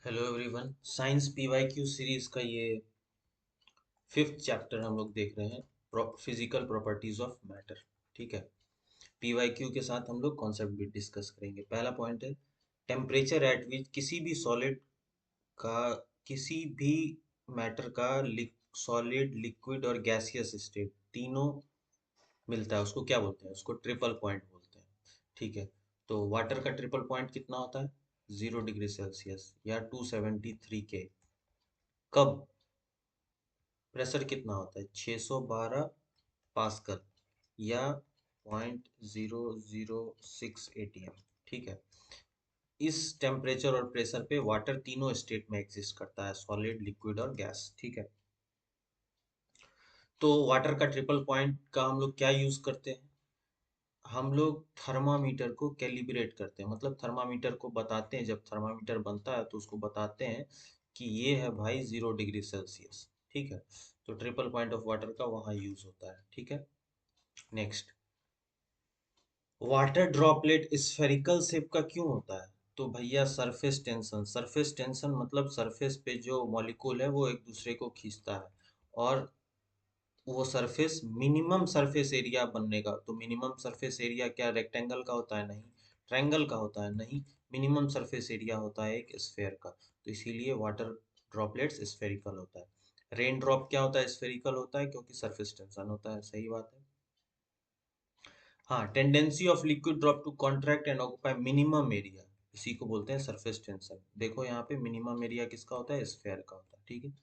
Hello everyone. Science PYQ series का ये fifth chapter हम लोग देख रहे हैं, फिजिकल प्रॉपर्टीज ऑफ मैटर। ठीक है। पीवाईक्यू के साथ हम लोग कॉन्सेप्ट भी डिस्कस करेंगे। पहला पॉइंट है टेम्परेचर एट विच किसी भी सॉलिड का, किसी भी मैटर का सॉलिड, लिक्विड और गैसियस स्टेट तीनों मिलता है, उसको क्या बोलते हैं? उसको ट्रिपल पॉइंट बोलते हैं। ठीक है। तो वाटर का ट्रिपल पॉइंट कितना होता है? 0 डिग्री सेल्सियस या 273 K। कब? प्रेशर कितना होता है? 612 पास्कल या 0.006 ATM। ठीक है। इस टेम्परेचर और प्रेशर पे वाटर तीनों स्टेट में एग्जिस्ट करता है, सॉलिड, लिक्विड और गैस। ठीक है। तो वाटर का ट्रिपल पॉइंट का हम लोग क्या यूज करते हैं? हम लोग थर्मामीटर को कैलिब्रेट करते हैं, मतलब थर्मामीटर को बताते हैं, जब थर्मामीटर बनता है तो उसको बताते हैं कि ये है भाई 0 डिग्री सेल्सियस। ठीक है। तो ट्रिपल पॉइंट ऑफ वाटर का वहाँ यूज होता है। ठीक है। Next, water droplet spherical shape का क्यों होता है? तो भैया सरफेस टेंशन। सरफेस टेंशन मतलब सरफेस पे जो मॉलिक्यूल है वो एक दूसरे को खींचता है, और वो सरफेस मिनिमम सरफेस एरिया बनने का। तो मिनिमम सरफेस एरिया क्या रेक्टेंगल का होता है? नहीं। ट्रायंगल का होता है? नहीं। मिनिमम सरफेस एरिया होता है एक स्फेयर का। तो इसीलिए वाटर ड्रॉपलेट्स स्फेरिकल होता है। रेन ड्रॉप क्या होता है? स्फेरिकल होता है क्योंकि सरफेस टेंशन होता है। सही बात है। हाँ, tendency of liquid drop to contract and occupy minimum area, इसी को बोलते हैं सरफेस टेंशन। देखो यहाँ पे मिनिमम एरिया किसका होता है? स्फेयर का होता है। ठीक है।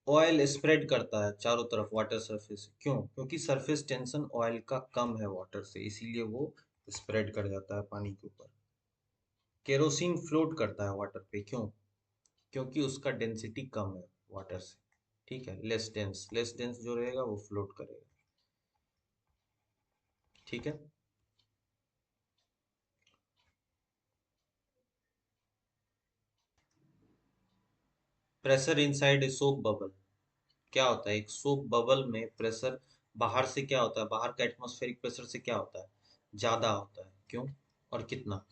ऑयल स्प्रेड करता है चारों तरफ वाटर सरफेस। क्यों? क्योंकि सरफेस टेंशन ऑयल का कम है वाटर से, इसीलिए वो स्प्रेड कर जाता है पानी के ऊपर। केरोसिन फ्लोट करता है वाटर पे। क्यों? क्योंकि उसका डेंसिटी कम है वाटर से। ठीक है। लेस डेंस जो रहेगा वो फ्लोट करेगा। ठीक है। Pressure inside a soap bubble क्या होता है? एक सोप बबल में प्रेशर बाहर से क्या होता है? बाहर का एटमॉस्फेरिक प्रेशर से क्या होता है? ज्यादा होता है। क्यों और कितना?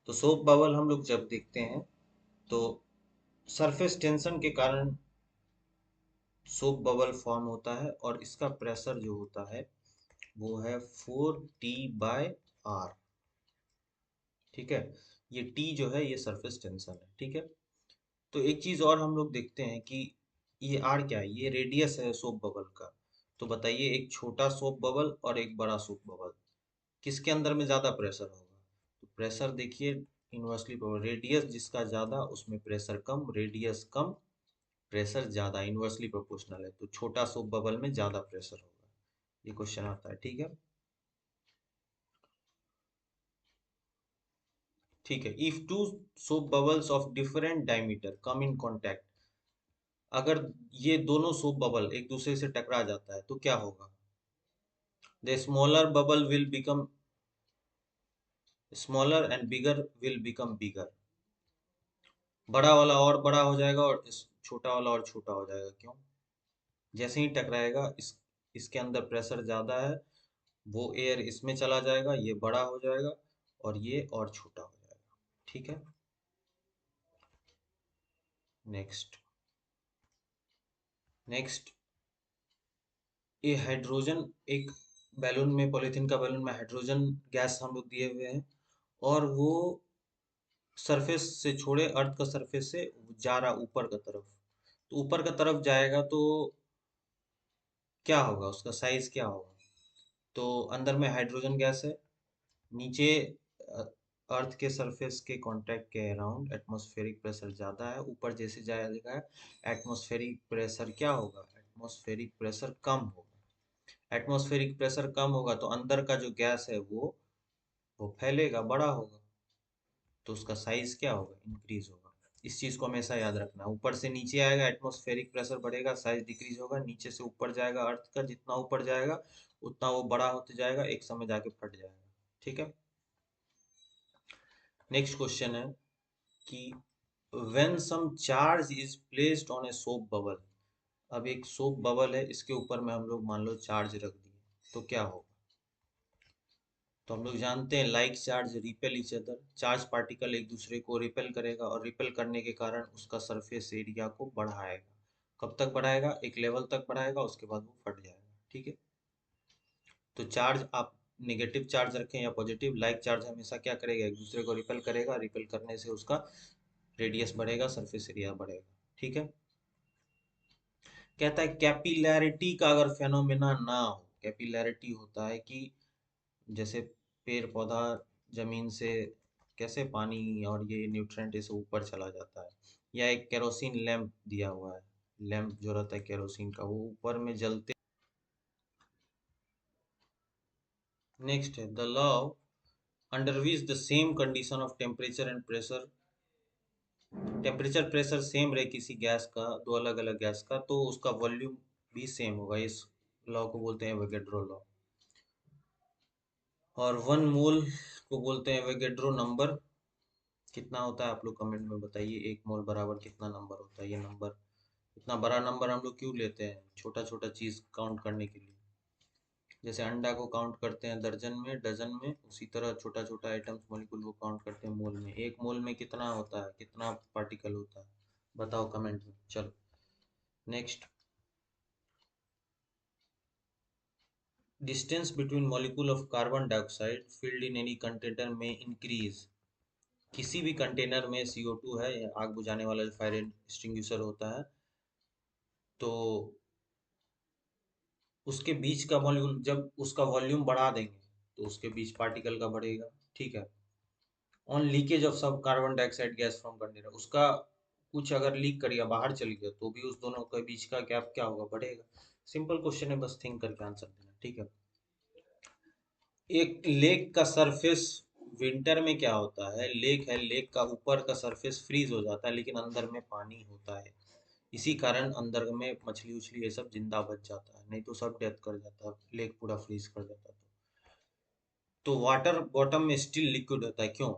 तो सोप बबल हम लोग जब देखते हैं तो सरफेस टेंशन के कारण सोप बबल फॉर्म होता है, और इसका प्रेशर जो होता है वो है 4T/R। ठीक है। ये T जो है ये सरफेस टेंशन है। ठीक है। तो एक चीज और हम लोग देखते हैं कि ये आर क्या है? ये रेडियस है सोप बबल का। तो बताइए, एक छोटा सोप बबल और एक बड़ा सोप बबल, किसके अंदर में ज्यादा प्रेशर होगा? तो प्रेशर देखिए इनवर्सली रेडियस जिसका ज्यादा उसमें प्रेशर कम, रेडियस कम प्रेशर ज्यादा, इनवर्सली प्रोपोर्शनल है। तो छोटा सोप बबल में ज्यादा प्रेशर होगा। ये क्वेश्चन आता है। ठीक है। ठीक है। If two soap bubbles of different diameter come in contact, अगर ये दोनों सोप बबल एक दूसरे से टकरा जाता है तो क्या होगा? The smaller bubble will become smaller and bigger will become bigger. बड़ा वाला और बड़ा हो जाएगा और इस छोटा वाला और छोटा हो जाएगा। क्यों? जैसे ही टकराएगा इसके अंदर प्रेशर ज्यादा है, वो एयर इसमें चला जाएगा, ये बड़ा हो जाएगा और ये और छोटा हो जाएगा। ठीक है। नेक्स्ट। नेक्स्ट, ये हाइड्रोजन, एक बैलून में, पॉलीथीन का बैलून में हाइड्रोजन गैस हम लोग दिए हुए हैं, और वो सरफेस से छोड़े, अर्थ का सरफेस से जा रहा ऊपर का तरफ। तो ऊपर का तरफ जाएगा तो क्या होगा? उसका साइज क्या होगा? तो अंदर में हाइड्रोजन गैस है, नीचे अर्थ के सरफेस के कांटेक्ट के अराउंड एटमॉस्फेरिक प्रेशर ज़्यादा है, ऊपर जैसे जाएगा एटमॉस्फेरिक प्रेशर क्या होगा? एटमॉस्फेरिक प्रेशर कम होगा। एटमॉस्फेरिक प्रेशर कम होगा तो अंदर का जो गैस है वो फैलेगा, बड़ा होगा। तो उसका साइज क्या होगा? इंक्रीज होगा। इस चीज को हमेशा याद रखना है। ऊपर से नीचे आएगा एटमॉस्फेरिक प्रेशर बढ़ेगा, साइज डिक्रीज होगा। नीचे से ऊपर जाएगा अर्थ का, जितना ऊपर जाएगा उतना वो बड़ा होते जाएगा, एक समय जाके फट जाएगा। ठीक है। नेक्स्ट क्वेश्चन है कि when some charge is placed on a soap bubble. अब एक सोप बबल है, इसके ऊपर में हम लोग मान लो चार्ज रख दिए तो क्या होगा? तो हम लोग जानते हैं like charge repel each other, charge particle एक दूसरे को रिपेल करेगा और रिपेल करने के कारण उसका सरफेस एरिया को बढ़ाएगा। कब तक बढ़ाएगा? एक लेवल तक बढ़ाएगा, उसके बाद वो फट जाएगा। ठीक है, तो चार्ज आप नेगेटिव चार्ज रखें या पॉजिटिव, लाइक चार्ज हमेशा क्या करेगा? एक दूसरे को रिपेल करेगा, रिपेल करने से उसका रेडियस बढ़ेगा, सरफेस एरिया बढ़ेगा। ठीक है, कहता है कैपिलैरिटी का अगर फेनोमेना ना हो, कैपिलैरिटी होता है कि जैसे पेड़ पौधा जमीन से कैसे पानी और ये न्यूट्रिएंट इसे ऊपर चला जाता है, या एक केरोसिन लैंप दिया हुआ है, लैंप जो रहता है केरोसिन का, वो ऊपर में जलते। नेक्स्ट है the law under which the same condition of temperature and pressure, temperature pressure same रहे किसी गैस का, दो अलग अलग गैस का, तो उसका वॉल्यूम भी सेम होगा। इस लॉ को बोलते हैं एवोगैड्रो लॉ। और 1 मोल को बोलते हैं एवोगैड्रो नंबर। कितना होता है आप लोग कमेंट में बताइए, 1 मोल बराबर कितना नंबर होता है? ये नंबर, इतना बड़ा नंबर हम लोग क्यों लेते हैं? छोटा छोटा चीज काउंट करने के लिए। जैसे अंडा को काउंट करते हैं दर्जन में, डजन में, उसी तरह छोटा छोटा आइटम्स मॉलिक्यूल को काउंट करते हैं मोल में। 1 मोल में कितना होता है, कितना पार्टिकल होता है? बताओ कमेंट में। चलो next, distance between molecule of carbon dioxide filled in any container में इंक्रीज। किसी भी कंटेनर में CO2 है, या आग बुझाने वाला जो फायर एक्सटिंग्विशर होता है, तो उसके बीच का वॉल्यूम, जब उसका वॉल्यूम बढ़ा देंगे तो उसके बीच पार्टिकल का बढ़ेगा। ठीक है, ऑन लीकेज ऑफ सब carbon dioxide gas from container, उसका कुछ अगर लीक कर गया, बाहर चल गया, तो भी उस दोनों के बीच का गैप क्या होगा? बढ़ेगा। सिंपल क्वेश्चन है, बस थिंक करके आंसर देना। ठीक है, एक लेक का सरफेस विंटर में क्या होता है? लेक है, लेक का ऊपर का सरफेस फ्रीज हो जाता है, लेकिन अंदर में पानी होता है। इसी कारण अंदर में मछली उछली ये सब जिंदा बच जाता है, नहीं तो सब डेथ कर जाता है, लेक पूरा फ्रीज कर जाता है। तो वाटर बॉटम में स्टिल लिक्विड होता है, क्यों?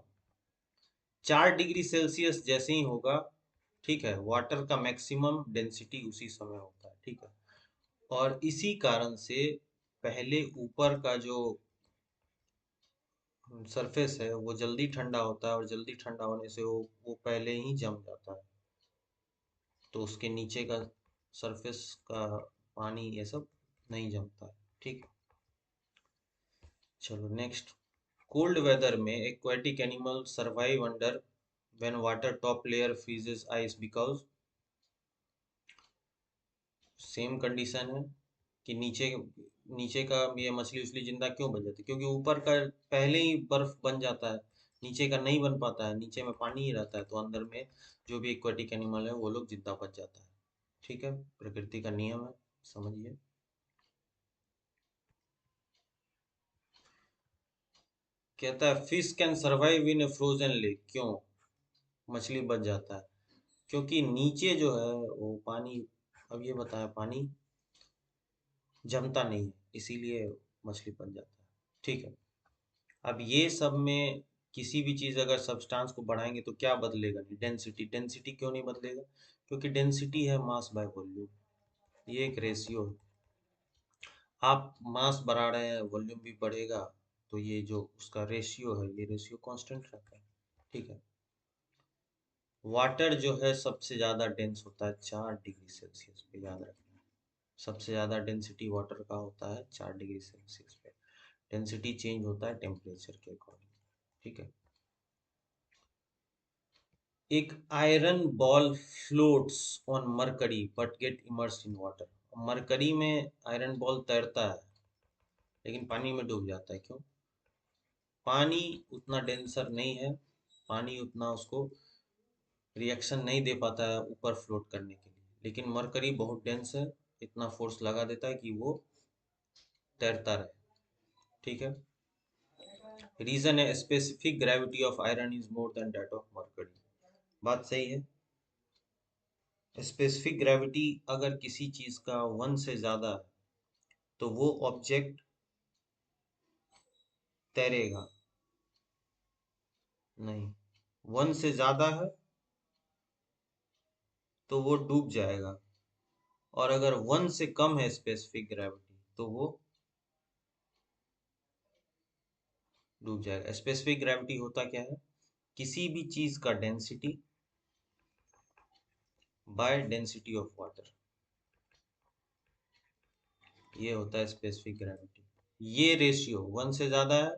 4 डिग्री सेल्सियस जैसे ही होगा, ठीक है, वाटर का मैक्सिमम डेंसिटी उसी समय होता है। ठीक है, और इसी कारण से पहले ऊपर का जो सरफेस है वो जल्दी ठंडा होता है, और जल्दी ठंडा होने से वो पहले ही जम जाता है, तो उसके नीचे का सरफेस का पानी ये सब नहीं जमता है। ठीक है, चलो नेक्स्ट, कोल्ड वेदर में aquatic animal survive under when water top layer freezes ice because, same condition है कि नीचे नीचे का ये मछली उछली जिंदा क्यों बन जाती है? क्योंकि ऊपर का पहले ही बर्फ बन जाता है, नीचे का नहीं बन पाता है, नीचे में पानी ही रहता है, तो अंदर में जो भी एक्वाटिक एनिमल है वो लोग जिंदा बच जाता है। ठीक है, प्रकृति का नियम है, समझिए। कहता है fish can survive in A frozen lake, क्यों मछली बच जाता है? क्योंकि नीचे जो है वो पानी, अब ये बताया, पानी जमता नहीं है, इसीलिए मछली बच जाता है। ठीक है, अब ये सब में किसी भी चीज अगर सब्सटेंस को बढ़ाएंगे तो क्या बदलेगा? नहीं, डेंसिटी। डेंसिटी क्यों नहीं बदलेगा? क्योंकि डेंसिटी है मास बाय वॉल्यूम, ये एक रेशियो है। आप मास बढ़ा रहे हैं, वॉल्यूम भी बढ़ेगा, तो ये जो उसका रेशियो है, ये रेशियो कांस्टेंट रहता है। ठीक है, वाटर जो है सबसे ज्यादा डेंस होता है 4 डिग्री सेल्सियस पे, याद रखना। सबसे ज्यादा डेंसिटी वाटर का होता है 4 डिग्री सेल्सियस पे। डेंसिटी चेंज होता है टेम्परेचर के अकॉर्डिंग। ठीक है, एक iron ball floats on mercury but get immersed in water. Mercury में आयरन बॉल तैरता है, लेकिन पानी में डूब जाता है, क्यों? पानी उतना डेंसर नहीं है, पानी उतना उसको रिएक्शन नहीं दे पाता है ऊपर फ्लोट करने के लिए, लेकिन मरकरी बहुत डेंस है, इतना फोर्स लगा देता है कि वो तैरता रहे। ठीक है, रीजन है specific gravity of iron is more than that of mercury. बात सही है, स्पेसिफिक ग्रेविटी अगर किसी चीज का 1 से ज्यादा है तो वो ऑब्जेक्ट तैरेगा नहीं, 1 से ज्यादा है तो वो डूब जाएगा, और अगर 1 से कम है स्पेसिफिक ग्रेविटी तो वो डूब जाएगा। स्पेसिफिक ग्रेविटी होता क्या है? किसी भी चीज का density by density of water, ये होता है स्पेसिफिक ग्रेविटी। ये रेशियो 1 से ज्यादा है,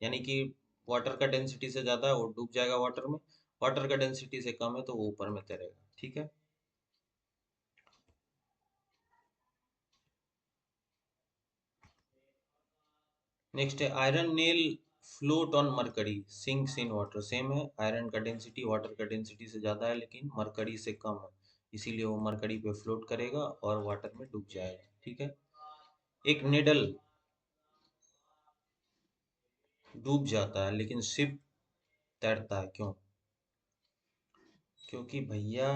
यानी कि वाटर का डेंसिटी से ज्यादा है वो डूब जाएगा वाटर में, वाटर का डेंसिटी से कम है तो वो ऊपर में तैरेगा। ठीक है। नेक्स्ट है iron nail float on mercury sinks in water. Same है, आयरन का डेंसिटी वाटर का डेंसिटी से ज्यादा है लेकिन मरकरी से कम है, इसीलिए वो मरकरी पे फ्लोट करेगा और वाटर में डूब जाएगा। ठीक है। एक निडल डूब जाता है लेकिन शिप तैरता है, क्यों? क्योंकि भैया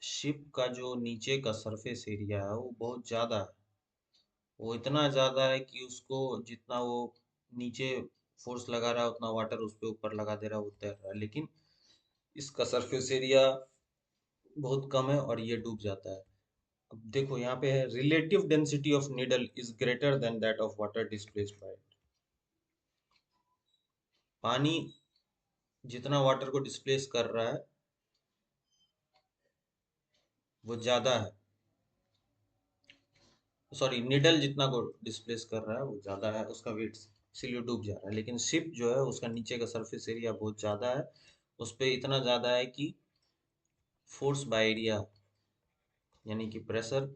शिप का जो नीचे का सरफेस एरिया है वो बहुत ज़्यादा है। वो इतना ज़्यादा है कि उसको जितना वो नीचे फोर्स लगा रहा है उतना वाटर उस पे ऊपर लगा दे रहा है, वो तैर रहा है। लेकिन इसका सरफेस एरिया बहुत कम है और ये डूब जाता है। अब देखो यहाँ पे है relative density of needle is greater than that of water displaced by it. पानी जितना वाटर को डिस्प्लेस कर रहा है वो ज़्यादा है, सॉरी निडल जितना को डिस्प्लेस कर रहा है वो ज़्यादा है उसका वेट, इसीलिए डूब जा रहा है। लेकिन शिप जो है उसका नीचे का सरफेस एरिया बहुत ज़्यादा है, उस पर इतना ज़्यादा है कि फोर्स बाय एरिया यानी कि प्रेशर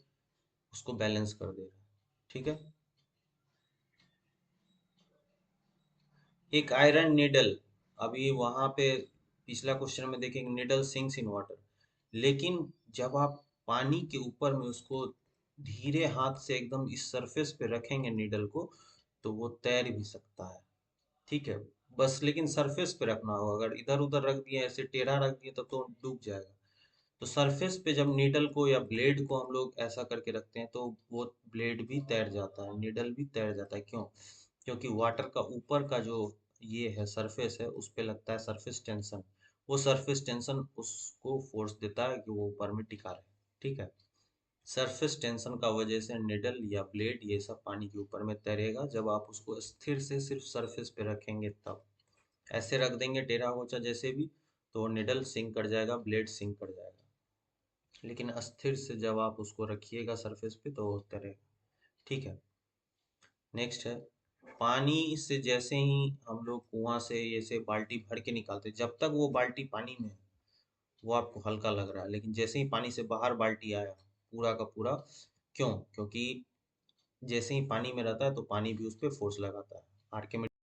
उसको बैलेंस कर दे रहा है। ठीक है। एक आयरन निडल, अभी वहां पे पिछला क्वेश्चन में देखेंगे निडल सिंक्स इन वाटर, लेकिन जब आप पानी के ऊपर में उसको धीरे हाथ से एकदम इस सरफेस पे रखेंगे निडल को, तो वो तैर भी सकता है। ठीक है। बस लेकिन सरफेस पे रखना होगा, अगर इधर उधर रख दिए ऐसे टेढ़ा रख दिए तब तो डूब जाएगा। तो सरफेस पे जब नीडल को या ब्लेड को हम लोग ऐसा करके रखते हैं तो वो ब्लेड भी तैर जाता है, नीडल भी तैर जाता है। क्यों? क्योंकि वाटर का ऊपर का जो ये है सरफेस है उस पे लगता है सरफेस टेंशन, वो सरफेस टेंशन उसको फोर्स देता है कि वो ऊपर में टिका रहे। ठीक है। सरफेस टेंशन का वजह से निडल या ब्लेड ये सब पानी के ऊपर में तैरेगा, जब आप उसको स्थिर से सिर्फ सरफेस पे रखेंगे तब। ऐसे रख देंगे टेढ़ा होचा जैसे भी, तो वो निडल सिंक कर जाएगा, ब्लेड सिंक कर जाएगा। लेकिन अस्थिर से जब आप उसको रखिएगा सरफेस पे तो वो तैरेगा। ठीक है। नेक्स्ट है पानी से जैसे ही हम लोग कुआं से ऐसे बाल्टी भर के निकालते हैं, जब तक वो बाल्टी पानी में है वो आपको हल्का लग रहा है, लेकिन जैसे ही पानी से बाहर बाल्टी आया पूरा का पूरा, क्यों? क्योंकि जैसे ही पानी में रहता है तो पानी भी उस पर फोर्स लगाता है। आर्किमिडीज